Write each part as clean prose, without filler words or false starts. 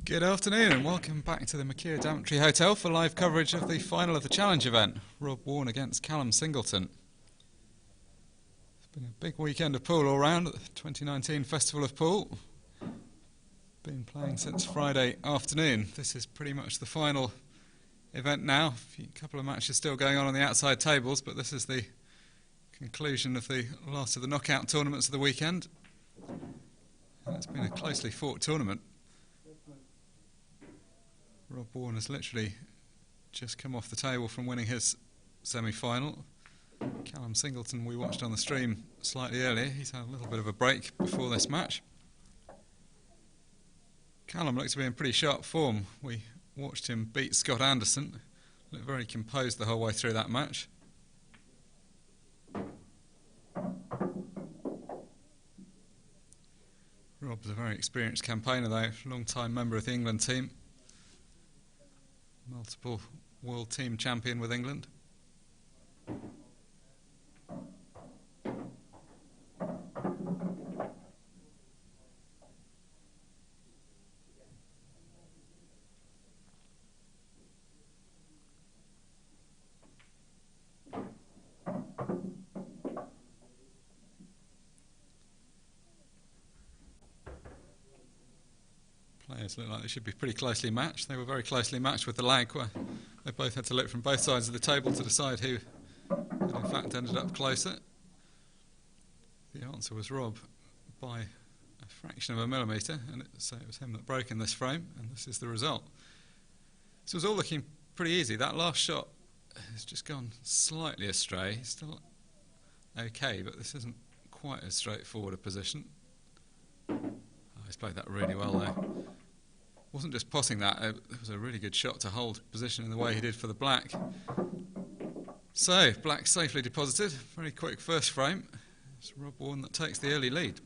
Good afternoon and welcome back to the Makia Daventry Hotel for live coverage of the final of the Challenge event, Rob Wharne against Callum Singleton. It's been a big weekend of pool all round at the 2019 Festival of Pool. Been playing since Friday afternoon. This is pretty much the final event now. A couple of matches still going on the outside tables, but this is the conclusion of the last of the knockout tournaments of the weekend. And it's been a closely fought tournament. Rob Wharne has literally just come off the table from winning his semi-final. Callum Singleton we watched on the stream slightly earlier. He's had a little bit of a break before this match. Callum looks to be in pretty sharp form. We watched him beat Scott Anderson. Looked very composed the whole way through that match. Rob's a very experienced campaigner though, long-time member of the England team. Multiple world team champion with England. Players look like they should be pretty closely matched. They were very closely matched with the lag, where they both had to look from both sides of the table to decide who had in fact ended up closer. The answer was Rob by a fraction of a millimetre, and so it was him that broke in this frame, and this is the result. This was all looking pretty easy. That last shot has just gone slightly astray. Still okay, but this isn't quite as straightforward a position. He's played that really well though. Wasn't just potting that, it was a really good shot to hold position in the way he did for the black. So, black safely deposited, very quick first frame. It's Rob Wharne that takes the early lead.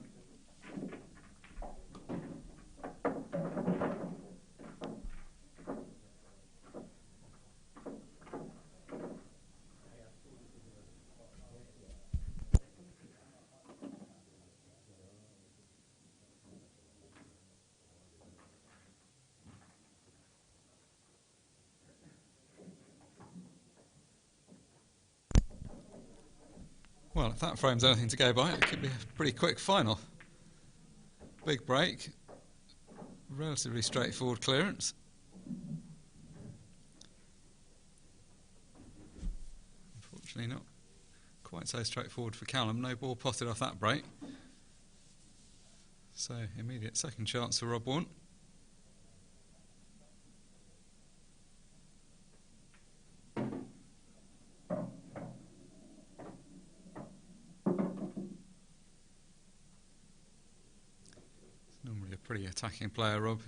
Well, if that frame's anything to go by, it could be a pretty quick final. Big break, relatively straightforward clearance. Unfortunately not quite so straightforward for Callum, no ball potted off that break. So immediate second chance for Rob Wharne. Normally a pretty attacking player, Rob.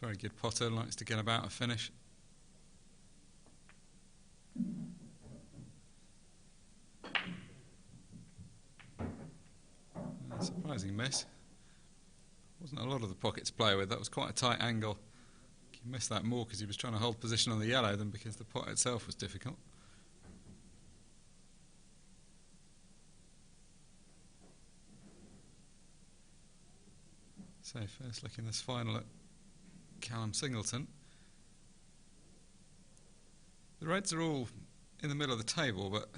Very good potter, likes to get about a finish. A surprising miss. Wasn't a lot of the pocket to play with, that was quite a tight angle. He missed that more because he was trying to hold position on the yellow than because the pot itself was difficult. So first look in this final at Callum Singleton. The reds are all in the middle of the table, but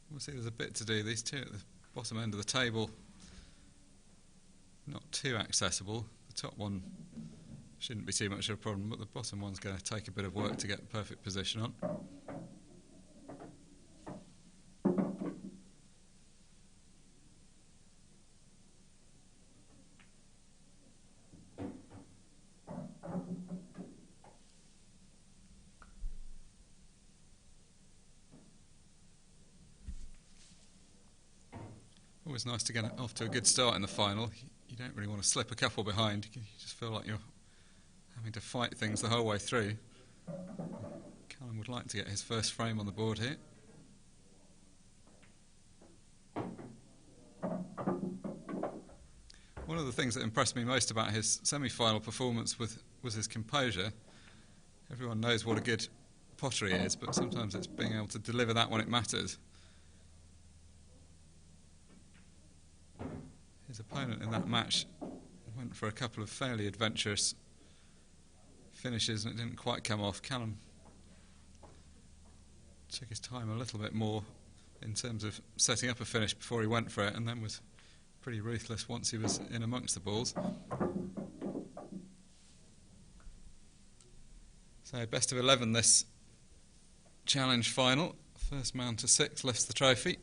obviously there's a bit to do. These two at the bottom end of the table, not too accessible. The top one shouldn't be too much of a problem, but the bottom one's going to take a bit of work to get the perfect position on. Always nice to get off to a good start in the final. You don't really want to slip a couple behind. You just feel like you're having to fight things the whole way through. Callum would like to get his first frame on the board here. One of the things that impressed me most about his semi-final performance was his composure. Everyone knows what a good potter he is, but sometimes it's being able to deliver that when it matters. His opponent in that match went for a couple of fairly adventurous finishes and it didn't quite come off. Callum took his time a little bit more in terms of setting up a finish before he went for it, and then was pretty ruthless once he was in amongst the balls. So best of 11 this challenge final. First man to 6 lifts the trophy.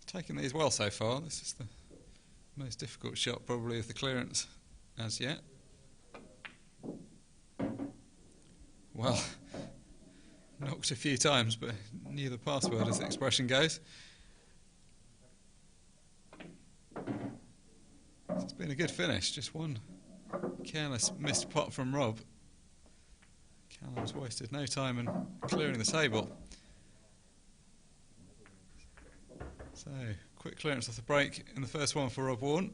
Taking these well so far. This is the most difficult shot probably of the clearance as yet. Well, knocked a few times, but knew the password as the expression goes. It's been a good finish, just one careless missed pot from Rob. Callum's wasted no time in clearing the table. So, quick clearance off the break in the first one for Rob Wharne.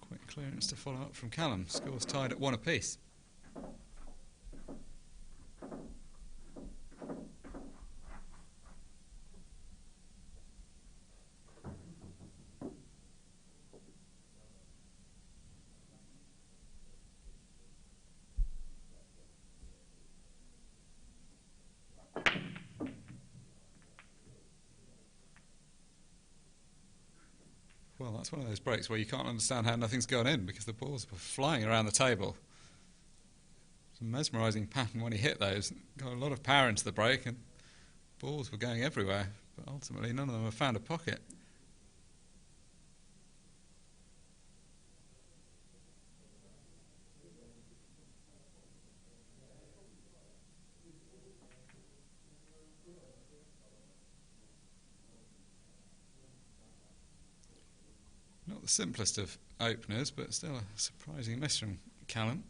Quick clearance to follow up from Callum. Scores tied at 1 apiece. Well, that's one of those breaks where you can't understand how nothing's gone in because the balls were flying around the table. It's a mesmerising pattern when he hit those. Got a lot of power into the break and balls were going everywhere, but ultimately none of them have found a pocket. Not the simplest of openers, but still a surprising miss from Callum.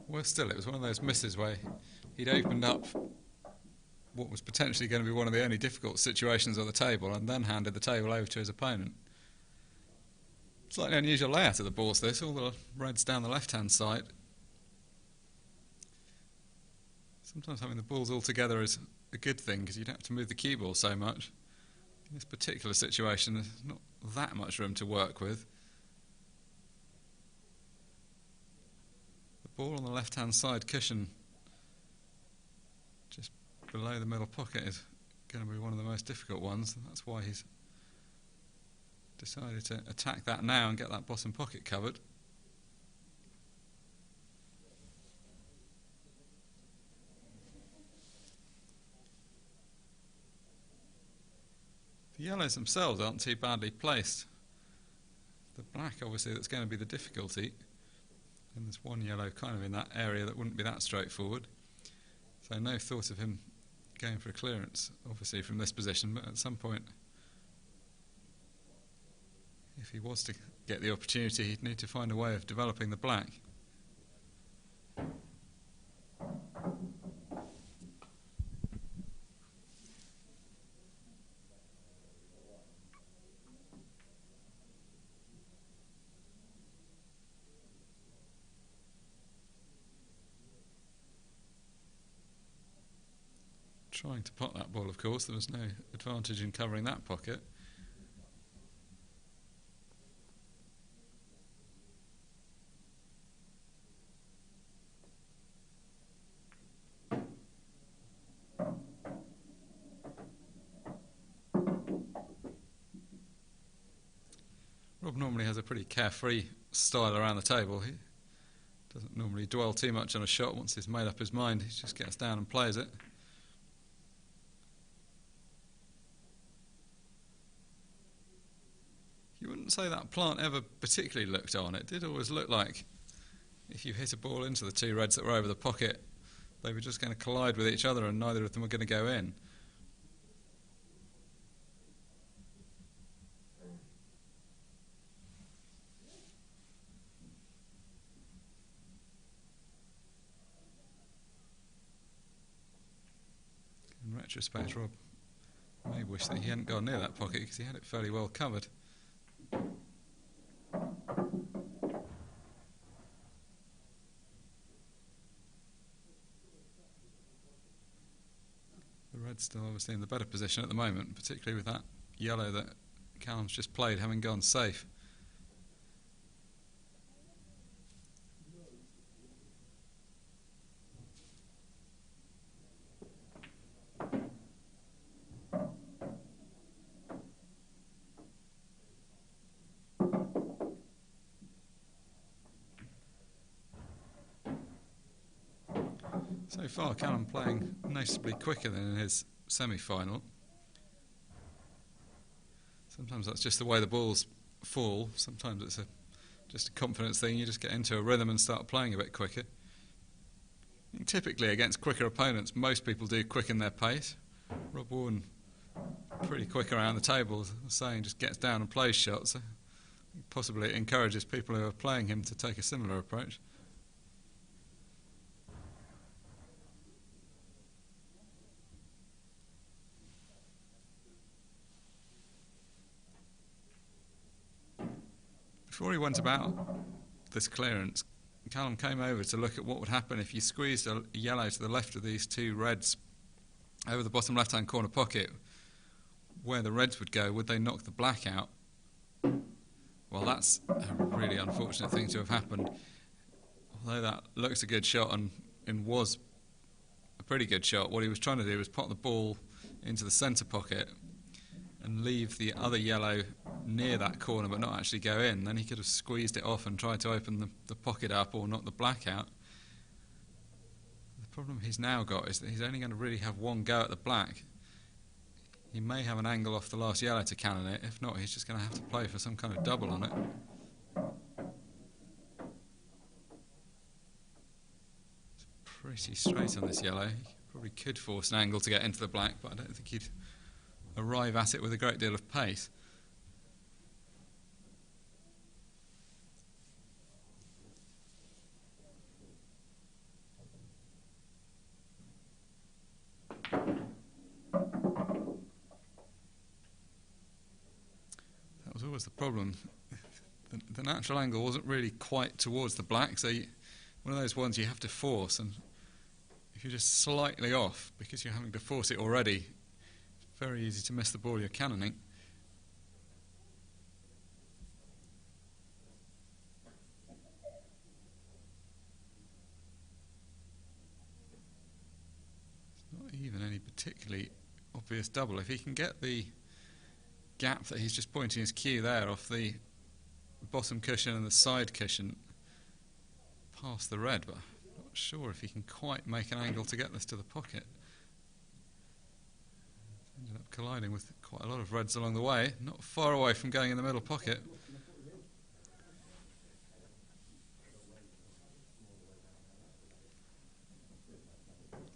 Well, still, it was one of those misses where he'd opened up what was potentially going to be one of the only difficult situations on the table and then handed the table over to his opponent. Slightly unusual layout of the balls this, all the reds down the left-hand side. Sometimes having the balls all together is a good thing because you don't have to move the cue ball so much. In this particular situation, there's not that much room to work with. The ball on the left-hand side cushion, just below the middle pocket, is going to be one of the most difficult ones, and that's why he's decided to attack that now and get that bottom pocket covered. The yellows themselves aren't too badly placed. The black, obviously, that's going to be the difficulty. And there's one yellow kind of in that area that wouldn't be that straightforward. So no thought of him going for a clearance, obviously, from this position, but at some point, if he was to get the opportunity, he'd need to find a way of developing the black. Trying to pot that ball, of course, there was no advantage in covering that pocket. Rob normally has a pretty carefree style around the table. He doesn't normally dwell too much on a shot. Once he's made up his mind, he just gets down and plays it. You wouldn't say that plant ever particularly looked on. It did always look like if you hit a ball into the two reds that were over the pocket, they were just going to collide with each other and neither of them were going to go in. retrospect, Rob may wish that he hadn't gone near that pocket because he had it fairly well covered. The red's still obviously in the better position at the moment, particularly with that yellow that Callum's just played having gone safe. So far, Callum playing noticeably quicker than in his semi-final. Sometimes that's just the way the balls fall. Sometimes it's just a confidence thing. You just get into a rhythm and start playing a bit quicker. Typically, against quicker opponents, most people do quicken their pace. Rob Wharne, pretty quick around the table, saying just gets down and plays shots. Possibly it encourages people who are playing him to take a similar approach. Before he went about this clearance, Callum came over to look at what would happen if you squeezed a yellow to the left of these two reds over the bottom left-hand corner pocket. Where the reds would go, would they knock the black out? Well, that's a really unfortunate thing to have happened. Although that looks a good shot and was a pretty good shot, what he was trying to do was pop the ball into the centre pocket and leave the other yellow near that corner but not actually go in. Then he could have squeezed it off and tried to open the pocket up or knock the black out. The problem he's now got is that he's only going to really have one go at the black. He may have an angle off the last yellow to cannon it. If not, he's just going to have to play for some kind of double on it. It's pretty straight on this yellow. He probably could force an angle to get into the black, but I don't think he'd arrive at it with a great deal of pace. That was always the problem. The natural angle wasn't really quite towards the black, so one of those ones you have to force, and if you're just slightly off because you're having to force it already, it's very easy to miss the ball you're cannoning. It's not even any particularly obvious double. If he can get the gap that he's just pointing his cue there off the bottom cushion and the side cushion past the red, but I'm not sure if he can quite make an angle to get this to the pocket. Ended up colliding with quite a lot of reds along the way, not far away from going in the middle pocket.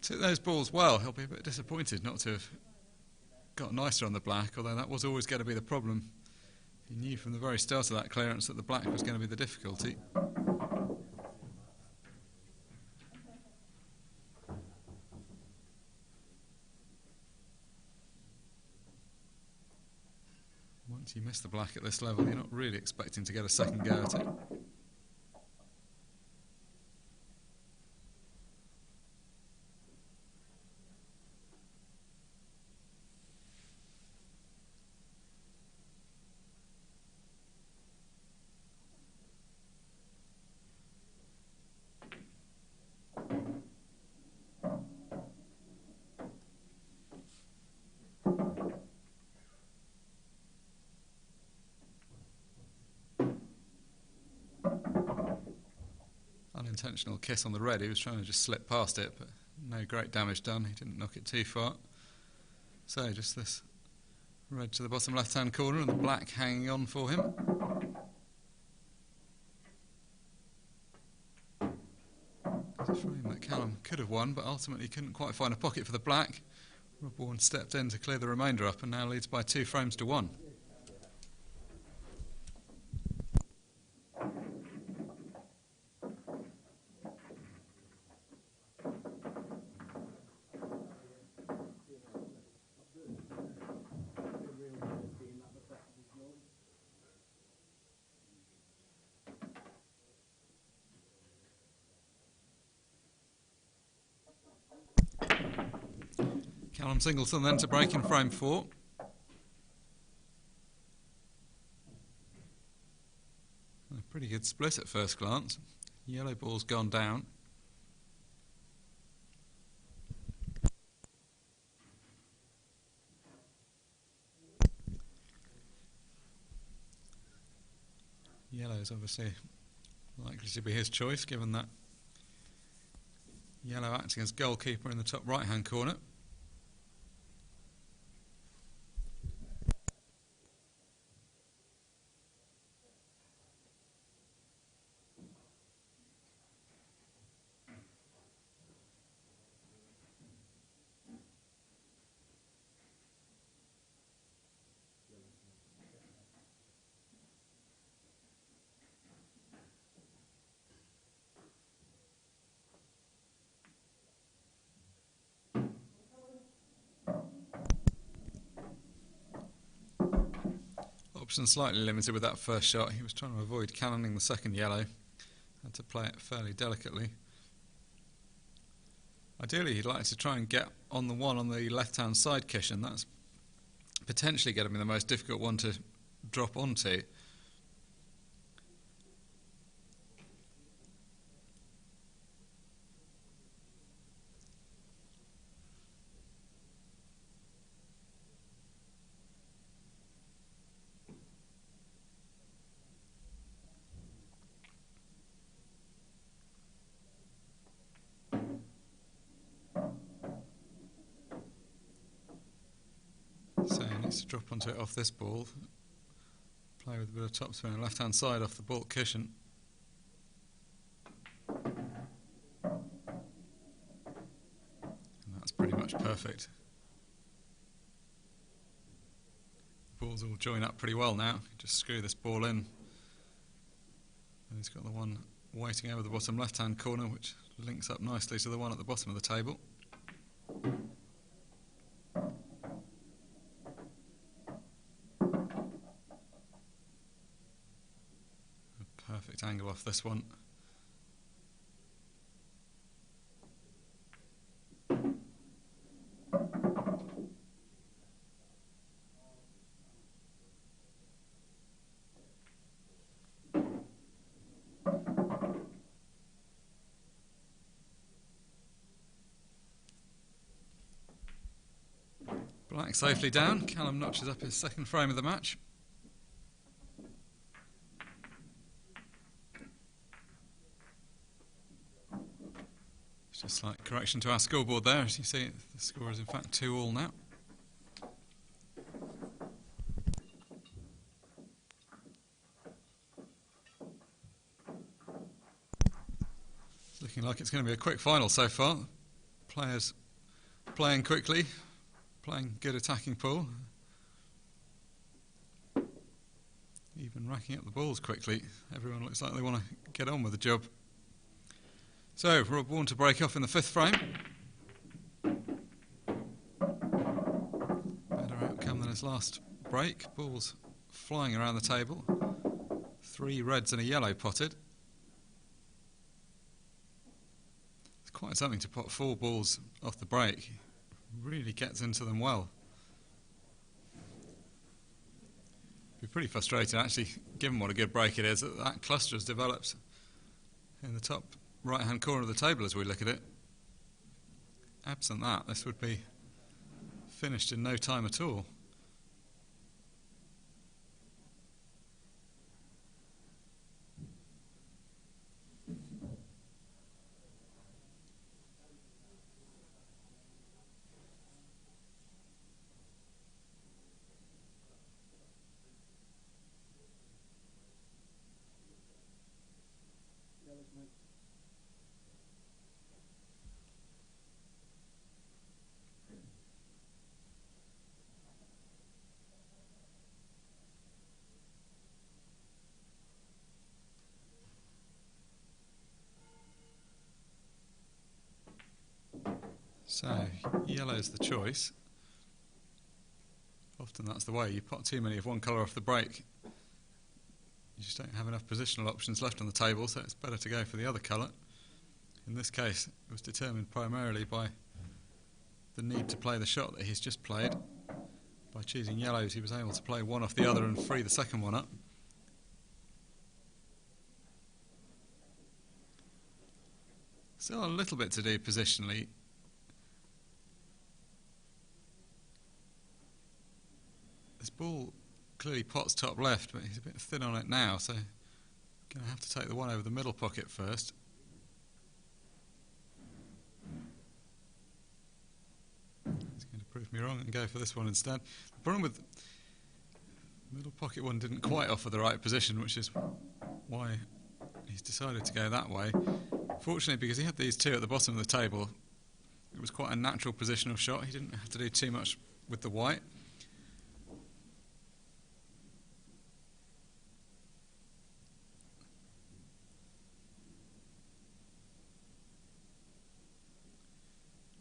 Took those balls well. He'll be a bit disappointed not to have got nicer on the black, although that was always going to be the problem. He knew from the very start of that clearance that the black was going to be the difficulty. Once you miss the black at this level, you're not really expecting to get a second go at it. Unintentional kiss on the red. He was trying to just slip past it, but no great damage done. He didn't knock it too far. So just this red to the bottom left hand corner and the black hanging on for him. It's a frame that Callum could have won, but ultimately couldn't quite find a pocket for the black. Rob Wharne stepped in to clear the remainder up and now leads by 2 frames to 1. Callum Singleton then to break in frame 4. A pretty good split at first glance. Yellow ball's gone down. Yellow is obviously likely to be his choice, given that yellow acting as goalkeeper in the top right hand corner. Options slightly limited with that first shot. He was trying to avoid cannoning the second yellow. Had to play it fairly delicately. Ideally, he'd like to try and get on the one on the left-hand side cushion. That's potentially going to be the most difficult one to drop onto. So he needs to drop onto it off this ball. Play with a bit of topspin on left hand side off the baulk cushion. And that's pretty much perfect. The balls all join up pretty well now. Just screw this ball in. And he's got the one waiting over the bottom left hand corner, which links up nicely to the one at the bottom of the table. Perfect angle off this one. Black safely down. Callum notches up his second frame of the match. Just a slight correction to our scoreboard there. As you see, the score is in fact 2-2 now. It's looking like it's going to be a quick final so far. Players playing quickly, playing good attacking pool. Even racking up the balls quickly. Everyone looks like they want to get on with the job. So, Rob Wharne to break off in the 5th frame. Better outcome than his last break. Balls flying around the table. 3 reds and a yellow potted. It's quite something to pot 4 balls off the break. Really gets into them well. Be pretty frustrating actually, given what a good break it is, that cluster has developed in the top right hand corner of the table as we look at it. Absent that, this would be finished in no time at all. So, yellow's the choice. Often that's the way, you pot too many of one colour off the break. You just don't have enough positional options left on the table, so it's better to go for the other colour. In this case, it was determined primarily by the need to play the shot that he's just played. By choosing yellows, he was able to play one off the other and free the second one up. Still a little bit to do positionally. This ball clearly pots top left, but he's a bit thin on it now, so going to have to take the one over the middle pocket first. He's going to prove me wrong and go for this one instead. The problem with the middle pocket one didn't quite offer the right position, which is why he's decided to go that way. Fortunately, because he had these two at the bottom of the table, it was quite a natural positional shot. He didn't have to do too much with the white.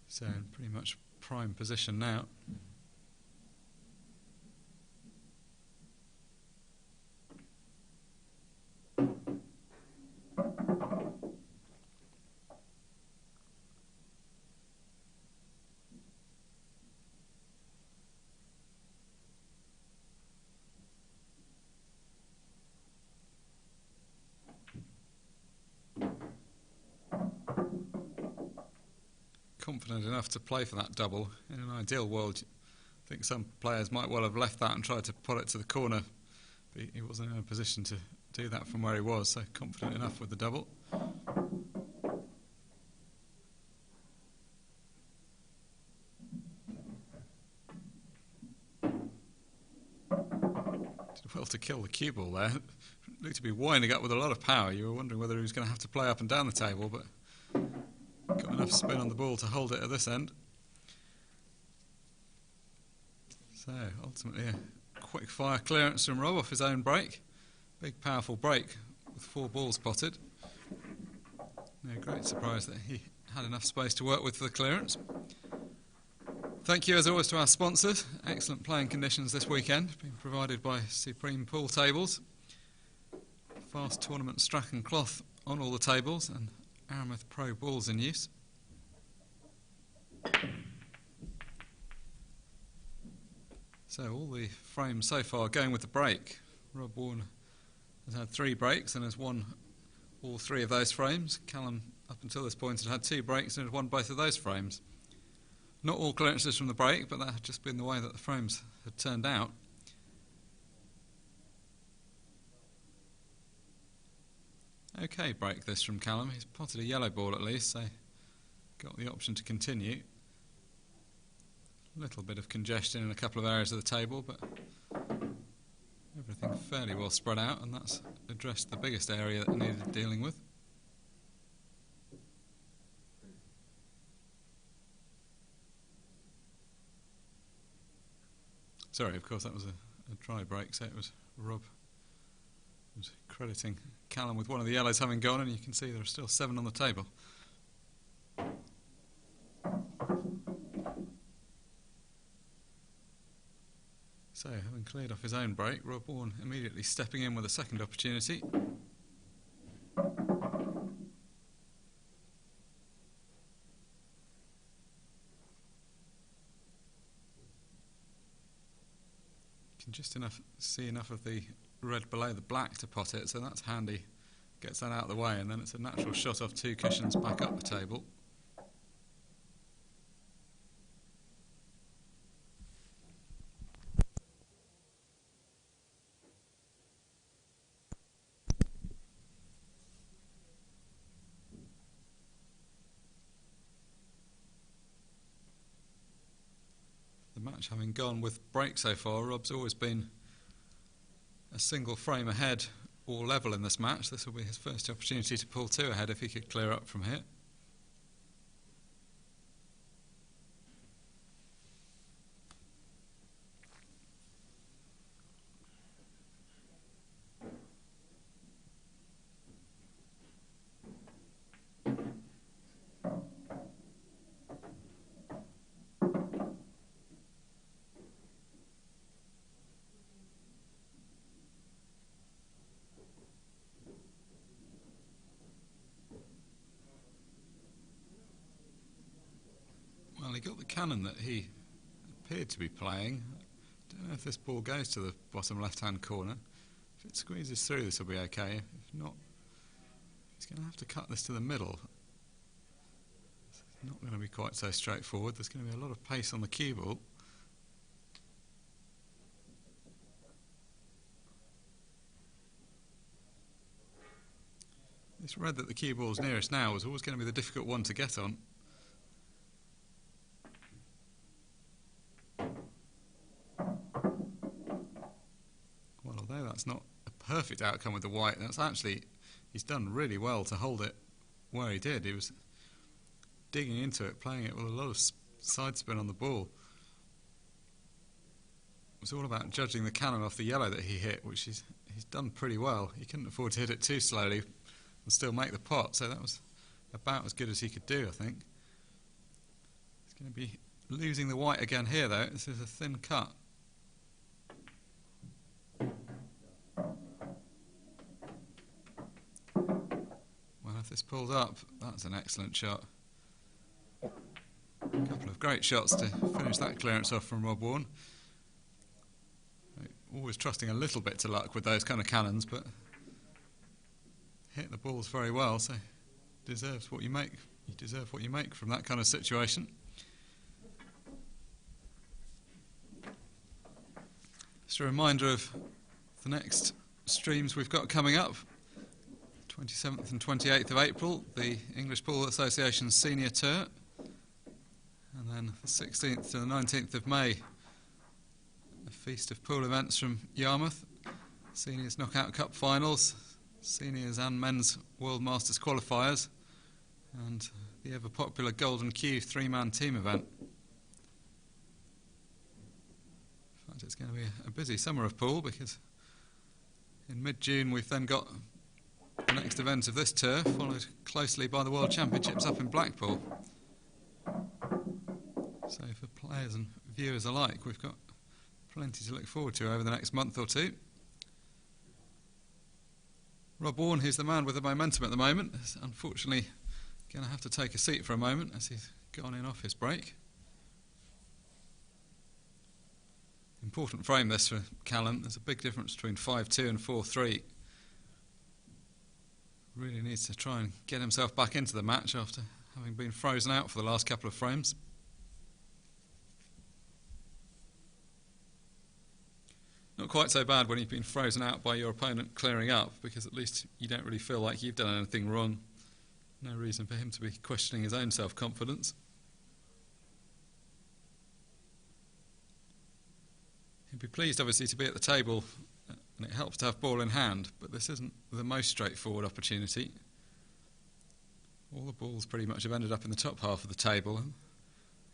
So in pretty much prime position now. Confident enough to play for that double. In an ideal world, I think some players might well have left that and tried to put it to the corner, but he wasn't in a position to do that from where he was, so confident enough with the double. Did well to kill the cue ball there. Looked to be winding up with a lot of power. You were wondering whether he was going to have to play up and down the table, but got enough spin on the ball to hold it at this end. So ultimately a quick fire clearance from Rob off his own break. Big powerful break with 4 balls potted. No great surprise that he had enough space to work with for the clearance. Thank you as always to our sponsors. Excellent playing conditions this weekend, being provided by Supreme Pool Tables. Fast tournament Strachan cloth on all the tables and Aramis Pro balls in use. So all the frames so far going with the break. Rob Wharne has had 3 breaks and has won all 3 of those frames. Callum up until this point had 2 breaks and had won both of those frames. Not all clearances from the break, but that had just been the way that the frames had turned out. Okay break this from Callum. He's potted a yellow ball at least, so got the option to continue. A little bit of congestion in a couple of areas of the table, but everything fairly well spread out, and that's addressed the biggest area that needed dealing with. Sorry, of course that was a dry break, so it was Rob was crediting Callum with one of the yellows having gone, and you can see there are still 7 on the table. So, having cleared off his own break, Rob Wharne immediately stepping in with a second opportunity. You can just see enough of the red below the black to pot it, so that's handy. Gets that out of the way, and then it's a natural shot off 2 cushions back up the table. The match having gone with break so far, Rob's always been a single frame ahead or level in this match. This will be his first opportunity to pull 2 ahead if he could clear up from here. cannon that he appeared to be playing. I don't know if this ball goes to the bottom left-hand corner. If it squeezes through, this will be okay. If not, he's going to have to cut this to the middle. It's not going to be quite so straightforward. There's going to be a lot of pace on the cue ball. This red that the cue ball's nearest now was always going to be the difficult one to get on. Well, although that's not a perfect outcome with the white, that's actually, he's done really well to hold it where he did. He was digging into it, playing it with a lot of side spin on the ball. It was all about judging the cannon off the yellow that he hit, which he's done pretty well. He couldn't afford to hit it too slowly and still make the pot, so that was about as good as he could do, I think. He's going to be losing the white again here, though. This is a thin cut. Well, if this pulls up, that's an excellent shot. A couple of great shots to finish that clearance off from Rob Wharne. Always trusting a little bit to luck with those kind of cannons, but hit the balls very well, so deserves what you make. You deserve what you make from that kind of situation. Just a reminder of the next streams we've got coming up. 27th and 28th of April, the English Pool Association's Senior Tour, and then the 16th to the 19th of May, a feast of pool events from Yarmouth, Seniors Knockout Cup finals, Seniors and Men's World Masters qualifiers, and the ever popular Golden Q three-man team event. In fact, it's going to be a busy summer of pool, because in mid-June we've then got the next event of this tour, followed closely by the World Championships up in Blackpool. So for players and viewers alike, we've got plenty to look forward to over the next month or two. Rob Wharne, who's the man with the momentum at the moment, is unfortunately going to have to take a seat for a moment as he's gone in off his break. Important frame this for Callum. There's a big difference between 5-2 and 4-3. Really needs to try and get himself back into the match after having been frozen out for the last couple of frames. Not quite so bad when you've been frozen out by your opponent clearing up, because at least you don't really feel like you've done anything wrong. No reason for him to be questioning his own self-confidence. He'd be pleased, obviously, to be at the table, and it helps to have ball in hand, but this isn't the most straightforward opportunity. All the balls pretty much have ended up in the top half of the table, and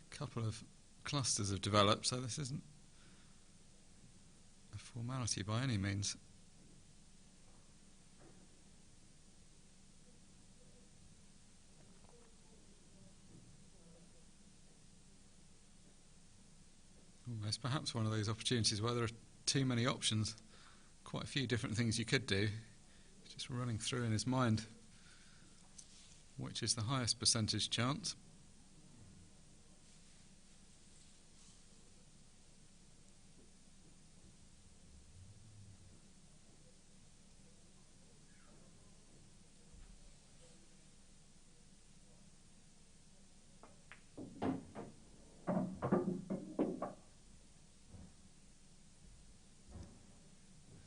a couple of clusters have developed, so this isn't a formality by any means. Almost perhaps one of those opportunities where there are too many options, quite a few different things you could do. Just running through in his mind which is the highest percentage chance.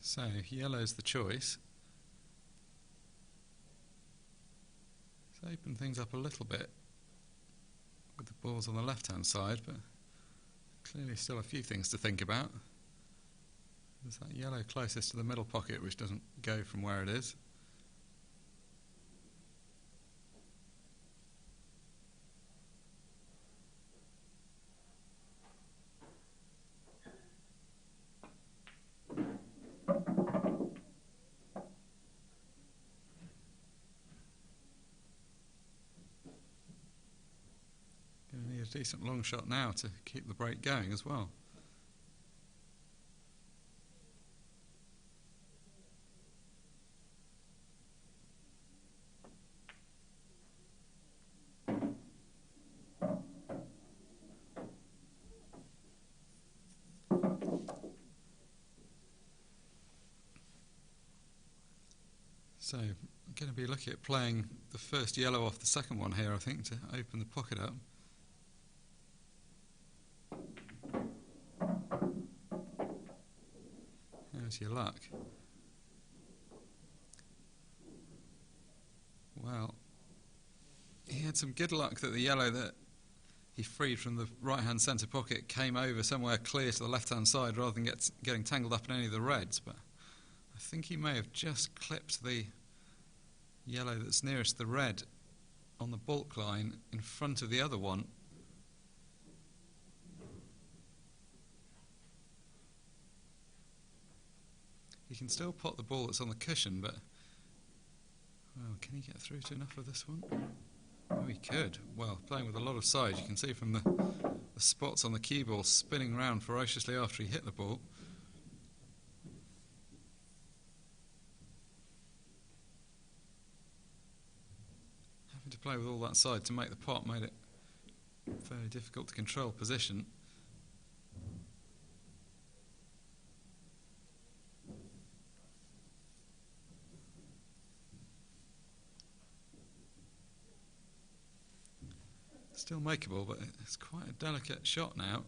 So, yellow's the choice. Let's open things up a little bit with the balls on the left-hand side, but clearly still a few things to think about. There's that yellow closest to the middle pocket, which doesn't go from where it is. A decent long shot now to keep the break going as well. So I'm going to be looking at playing the first yellow off the second one here, I think, to open the pocket up. How's your luck? Well, he had some good luck that the yellow that he freed from the right-hand centre pocket came over somewhere clear to the left-hand side rather than getting tangled up in any of the reds, but I think he may have just clipped the yellow that's nearest the red on the baulk line in front of the other one. He can still pot the ball that's on the cushion, but well, can he get through to enough of this one? Oh, he could. Well, playing with a lot of size, you can see from the spots on the cue ball spinning round ferociously after he hit the ball. Having to play with all that side to make the pot made it fairly difficult to control position. Still makeable, but it's quite a delicate shot now.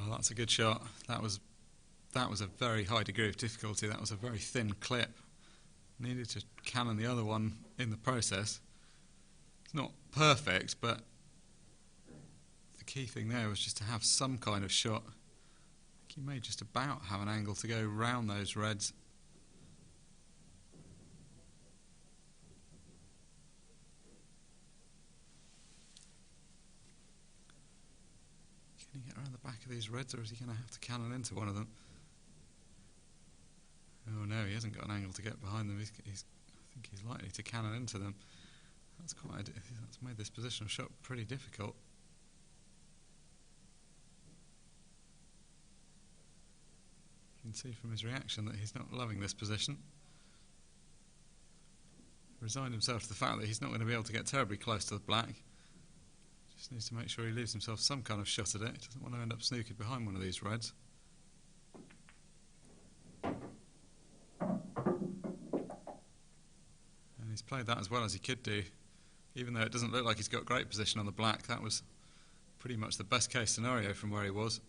That's a good shot. That was a very high degree of difficulty. That was a very thin clip. Needed to cannon the other one in the process. It's not perfect, but the key thing there was just to have some kind of shot. I think he may just about have an angle to go round those reds. Can he get around the back of these reds, or is he going to have to cannon into one of them? Oh no, he hasn't got an angle to get behind them. I think he's likely to cannon into them. That's made this positional shot pretty difficult. You can see from his reaction that he's not loving this position. Resigned himself to the fact that he's not going to be able to get terribly close to the black. Just needs to make sure he leaves himself some kind of shot at it. He doesn't want to end up snookered behind one of these reds. And he's played that as well as he could do. Even though it doesn't look like he's got great position on the black, that was pretty much the best case scenario from where he was.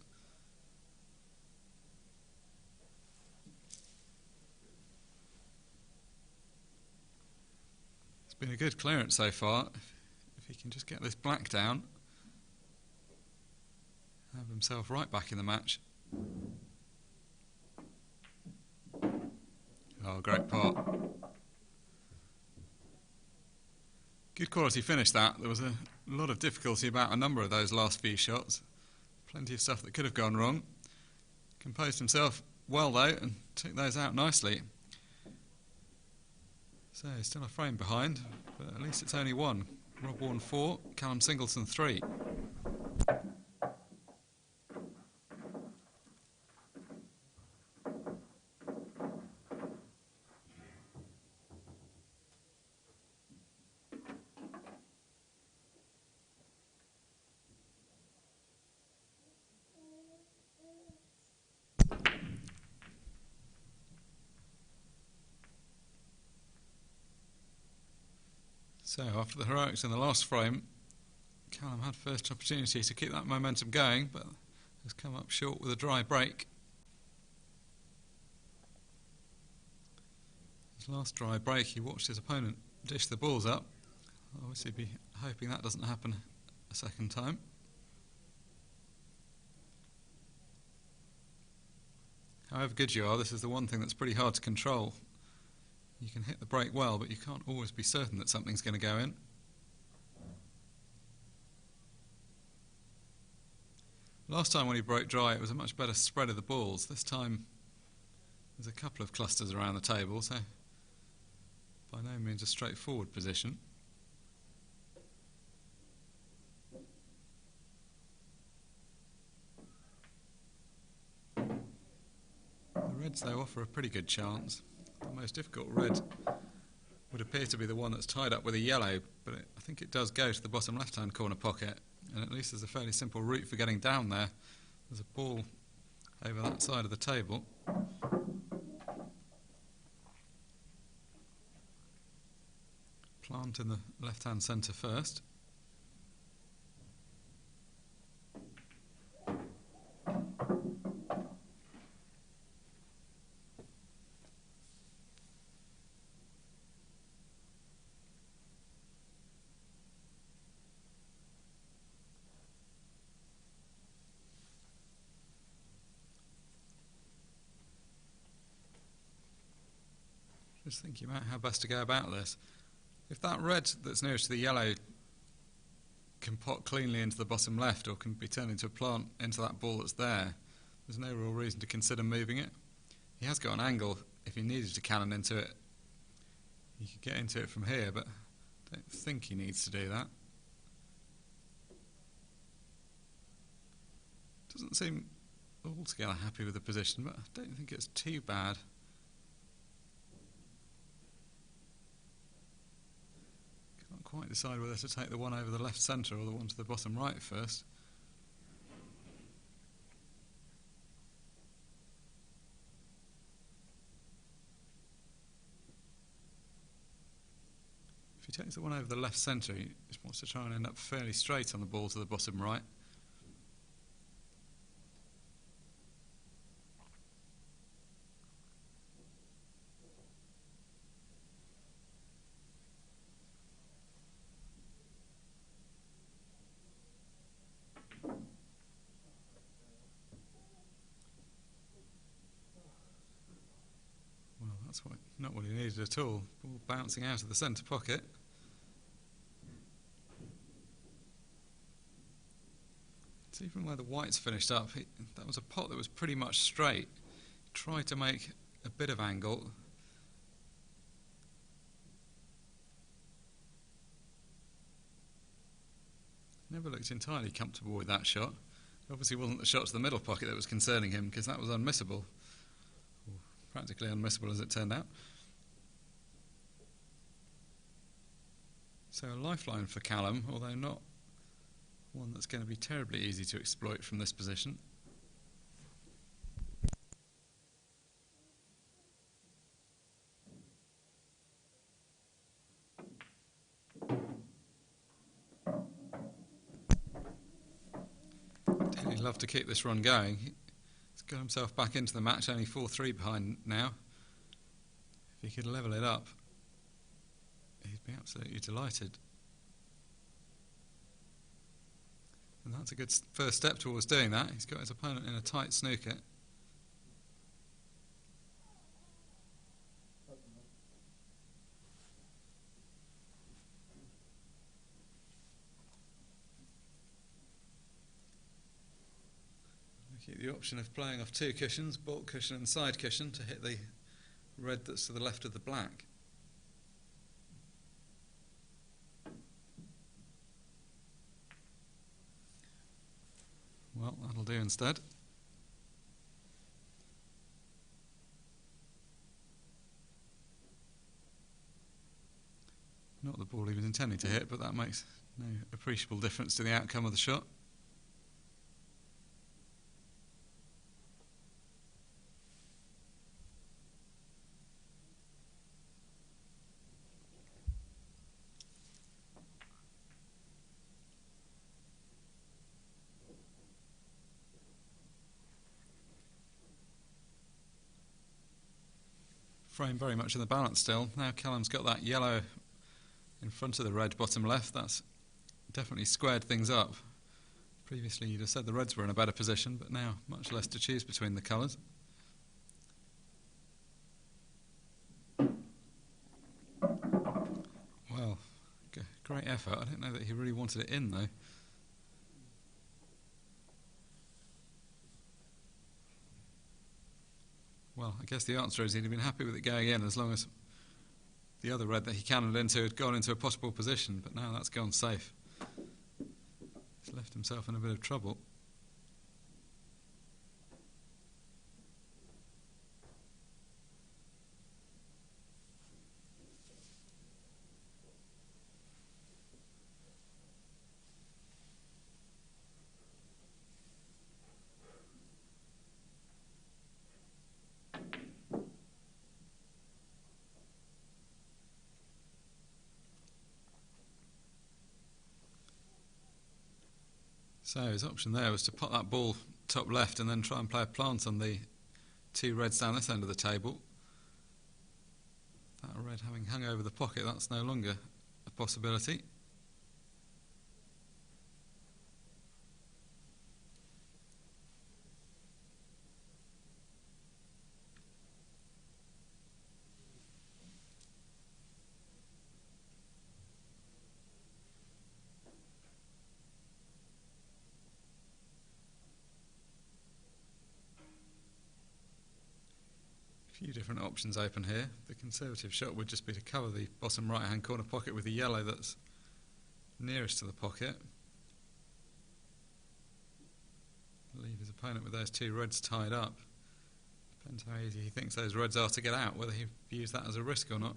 It's been a good clearance so far. If he can just get this black down, have himself right back in the match. Oh, great pot. Good quality finish that. There was a lot of difficulty about a number of those last few shots. Plenty of stuff that could have gone wrong. Composed himself well though and took those out nicely. So still a frame behind, but at least it's only one. Wharne 4, Callum Singleton 3. So after the heroics in the last frame, Callum had first opportunity to keep that momentum going, but has come up short with a dry break. His last dry break, he watched his opponent dish the balls up. Obviously be hoping that doesn't happen a second time. However good you are, this is the one thing that's pretty hard to control. You can hit the break well, but you can't always be certain that something's going to go in. Last time when he broke dry, it was a much better spread of the balls. This time, There's a couple of clusters around the table, so by no means a straightforward position. The reds, though, offer a pretty good chance. The most difficult red would appear to be the one that's tied up with a yellow, but I think it does go to the bottom left-hand corner pocket, and at least there's a fairly simple route for getting down there. There's a ball over that side of the table. Plant in the left-hand centre first. Just thinking about how best to go about this. If that red that's nearest to the yellow can pot cleanly into the bottom left, or can be turned into a plant into that ball that's there, there's no real reason to consider moving it. He has got an angle. If he needed to cannon into it, he could get into it from here, but I don't think he needs to do that. Doesn't seem altogether happy with the position, but I don't think it's too bad. Can't quite decide whether to take the one over the left centre or the one to the bottom right first. If he takes the one over the left centre, he just wants to try and end up fairly straight on the ball to the bottom right. That's not what he needed at all. Ball bouncing out of the centre pocket. It's even where the whites finished up, that was a pot that was pretty much straight. He tried to make a bit of angle. Never looked entirely comfortable with that shot. It obviously wasn't the shot to the middle pocket that was concerning him, because that was unmissable. Practically unmissable as it turned out. So a lifeline for Callum, although not one that's going to be terribly easy to exploit from this position. He'd love to keep this run going. He's got himself back into the match, only 4-3 behind now. If he could level it up, he'd be absolutely delighted. And that's a good first step towards doing that. He's got his opponent in a tight snooker. The option of playing off two cushions, baulk cushion and side cushion, to hit the red that's to the left of the black. Well, that'll do instead. Not the ball he was intending to hit, but that makes no appreciable difference to the outcome of the shot. Frame very much in the balance still. Now Callum's got that yellow in front of the red bottom left. That's definitely squared things up. Previously you'd have said the reds were in a better position, but now much less to choose between the colours. Well, great effort. I don't know that he really wanted it in though. Well Well, I guess the answer is he'd have been happy with it going in as long as the other red that he cannoned into had gone into a possible position, but now that's gone safe. He's left himself in a bit of trouble. So his option there was to pot that ball top left and then try and play a plant on the two reds down this end of the table. That red having hung over the pocket, that's no longer a possibility. A few different options open here. The conservative shot would just be to cover the bottom right hand corner pocket with the yellow that's nearest to the pocket. Leave his opponent with those two reds tied up. Depends how easy he thinks those reds are to get out, whether he views that as a risk or not.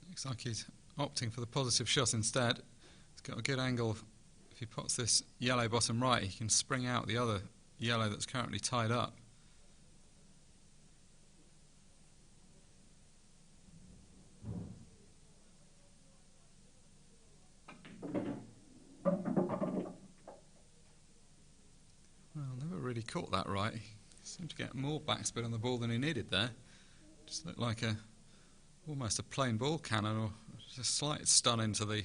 Looks like he's opting for the positive shot instead. He's got a good angle. If he pots this yellow bottom right, he can spring out the other yellow that's currently tied up. Well, never really caught that right. He seemed to get more backspin on the ball than he needed there. Just looked like almost a plain ball cannon, or just a slight stun into the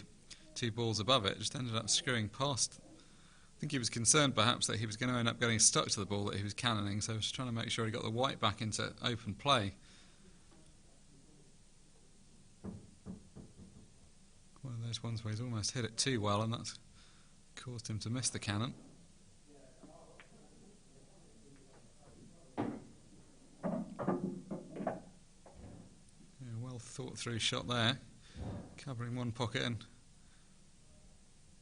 two balls above it. Just ended up screwing past. I think he was concerned perhaps that he was going to end up getting stuck to the ball that he was cannoning, so he was trying to make sure he got the white back into open play. One of those ones where he's almost hit it too well, and that's caused him to miss the cannon. Thought through shot there, covering one pocket and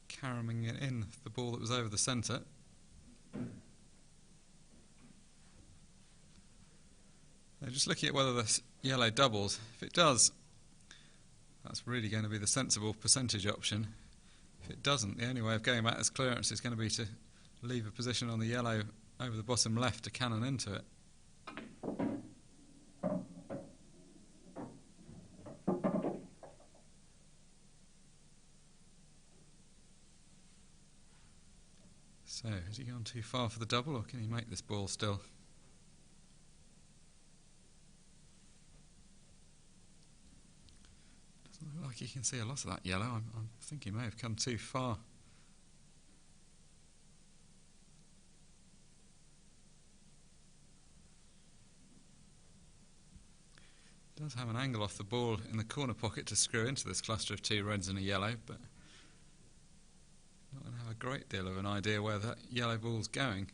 caroming it in the ball that was over the centre. Now just looking at whether this yellow doubles. If it does, that's really going to be the sensible percentage option. If it doesn't, the only way of going back this clearance is going to be to leave a position on the yellow over the bottom left to cannon into it. So, has he gone too far for the double, or can he make this ball still? Doesn't look like you can see a lot of that yellow. I think he may have come too far. Does have an angle off the ball in the corner pocket to screw into this cluster of two reds and a yellow, but not going to have a great deal of an idea where that yellow ball's going.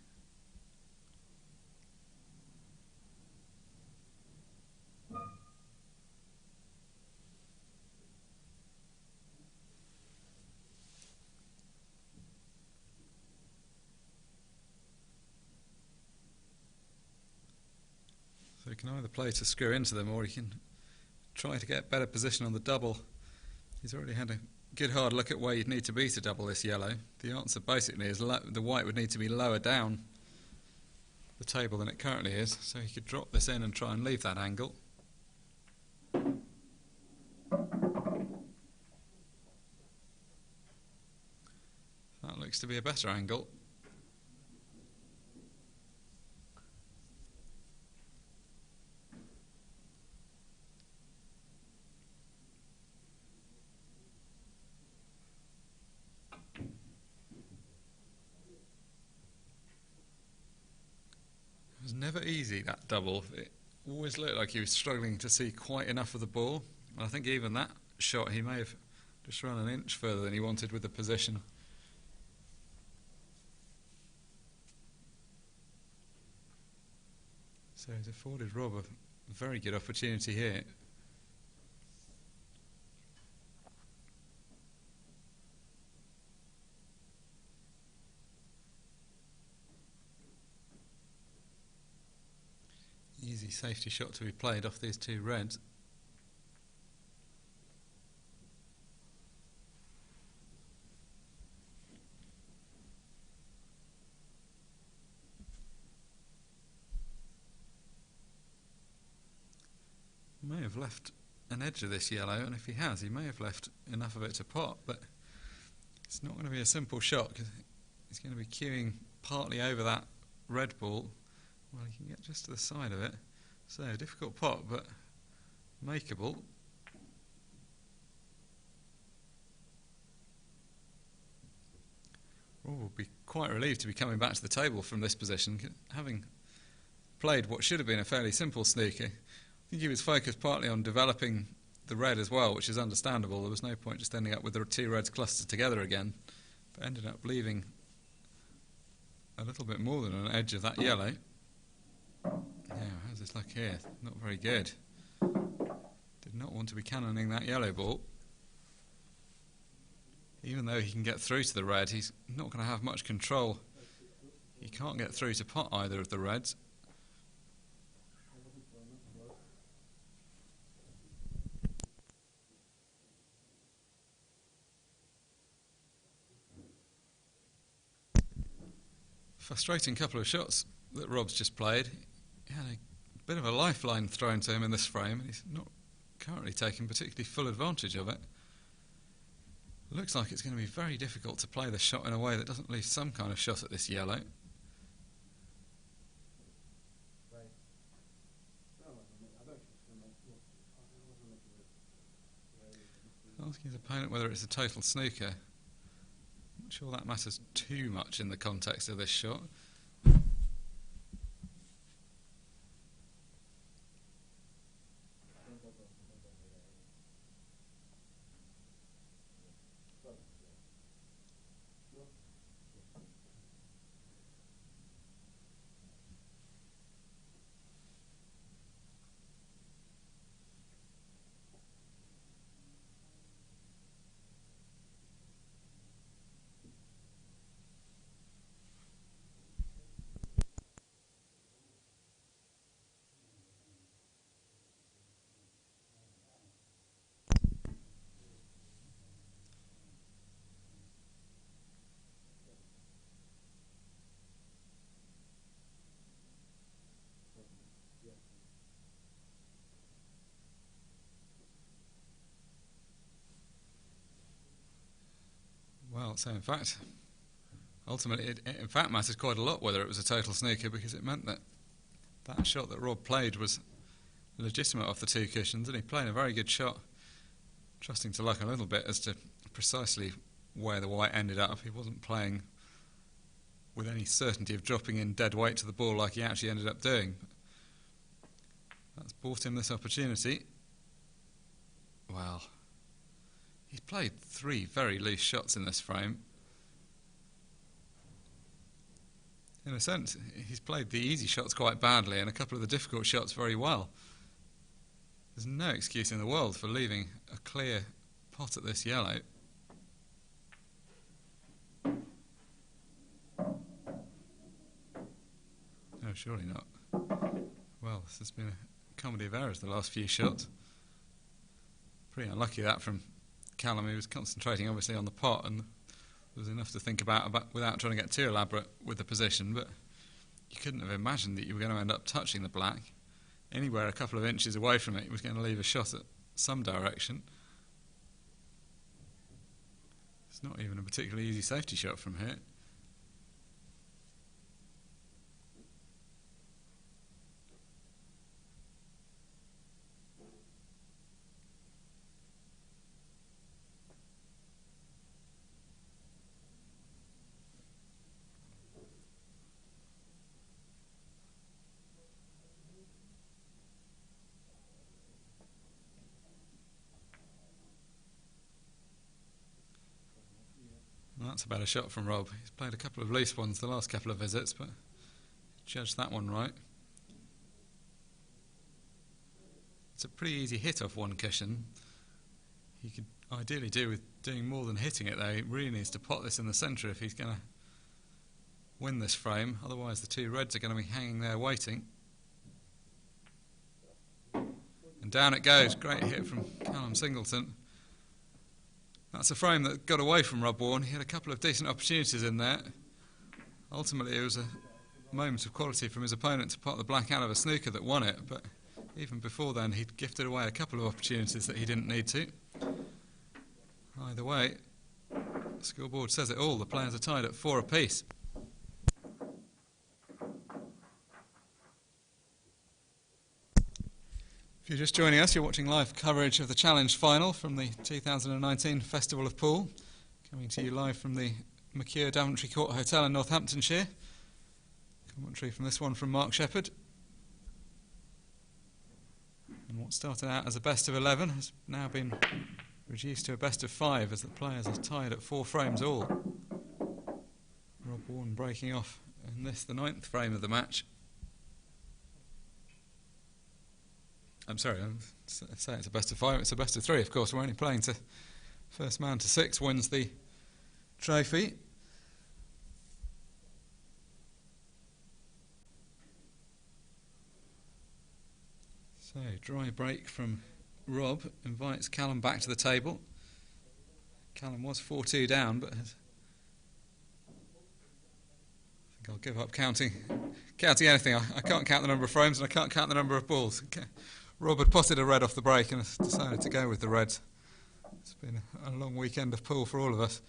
So he can either play to screw into them, or he can try to get better position on the double. He's already had a good hard look at where you'd need to be to double this yellow. The answer basically is the white would need to be lower down the table than it currently is, so he could drop this in and try and leave that angle. That looks to be a better angle. It was never easy, that double. always looked like he was struggling to see quite enough of the ball. And I think even that shot he may have just run an inch further than he wanted with the position. So he's afforded Rob a very good opportunity here. Easy safety shot to be played off these two reds. May have left an edge of this yellow, and if he has, he may have left enough of it to pot, but it's not going to be a simple shot because he's going to be queuing partly over that red ball. Well, he can get just to the side of it, so a difficult pot but makeable. Rob will be quite relieved to be coming back to the table from this position, having played what should have been a fairly simple snooker. I think he was focused partly on developing the red as well, which is understandable. There was no point just ending up with the two reds clustered together again, but ended up leaving a little bit more than an edge of that yellow. Yeah, how's this luck here? Not very good. Did not want to be cannoning that yellow ball. Even though he can get through to the red, he's not going to have much control. He can't get through to pot either of the reds. Frustrating couple of shots that Rob's just played. He had a bit of a lifeline thrown to him in this frame, and he's not currently taking particularly full advantage of it. Looks like it's going to be very difficult to play the shot in a way that doesn't leave some kind of shot at this yellow. Asking his opponent whether it's a total snooker. Not sure that matters too much in the context of this shot. Well, so in fact, ultimately it in fact mattered quite a lot whether it was a total snooker, because it meant that that shot that Rob played was legitimate off the two cushions, and he played a very good shot, trusting to luck a little bit as to precisely where the white ended up. He wasn't playing with any certainty of dropping in dead weight to the ball like he actually ended up doing. That's bought him this opportunity. Well, he's played three very loose shots in this frame. In a sense, he's played the easy shots quite badly and a couple of the difficult shots very well. There's no excuse in the world for leaving a clear pot at this yellow. No, surely not. Well, this has been a comedy of errors the last few shots. Pretty unlucky that from Callum. He was concentrating obviously on the pot, and there was enough to think about without trying to get too elaborate with the position, but you couldn't have imagined that you were going to end up touching the black. Anywhere a couple of inches away from it was going to leave a shot at some direction. It's not even a particularly easy safety shot from here. That's a better shot from Rob. He's played a couple of loose ones the last couple of visits, but judged that one right. It's a pretty easy hit off one cushion. He could ideally do with doing more than hitting it though. He really needs to pot this in the centre if he's going to win this frame. Otherwise the two reds are going to be hanging there waiting. And down it goes. Great hit from Callum Singleton. That's a frame that got away from Rob Wharne. He had a couple of decent opportunities in there. Ultimately it was a moment of quality from his opponent to pot the black out of a snooker that won it, but even before then he'd gifted away a couple of opportunities that he didn't need to. Either way, the scoreboard says it all. The players are tied at 4 apiece. If you're just joining us, you're watching live coverage of the Challenge Final from the 2019 Festival of Pool, coming to you live from the McCure Daventry Court Hotel in Northamptonshire. Commentary from this one from Mark Shepherd. And what started out as a best of 11 has now been reduced to a best of 5 as the players are tied at 4 frames all. Rob Wharne breaking off in this, the 9th frame of the match. I'm sorry, I'm saying it's a best of 5, it's a best of 3 of course. We're only playing to first man to 6 wins the trophy. So, dry break from Rob invites Callum back to the table. Callum was 4-2 down, but has, I think I'll give up counting anything. I can't count the number of frames and I can't count the number of balls. Rob had potted a red off the break and has decided to go with the reds. It's been a long weekend of pool for all of us.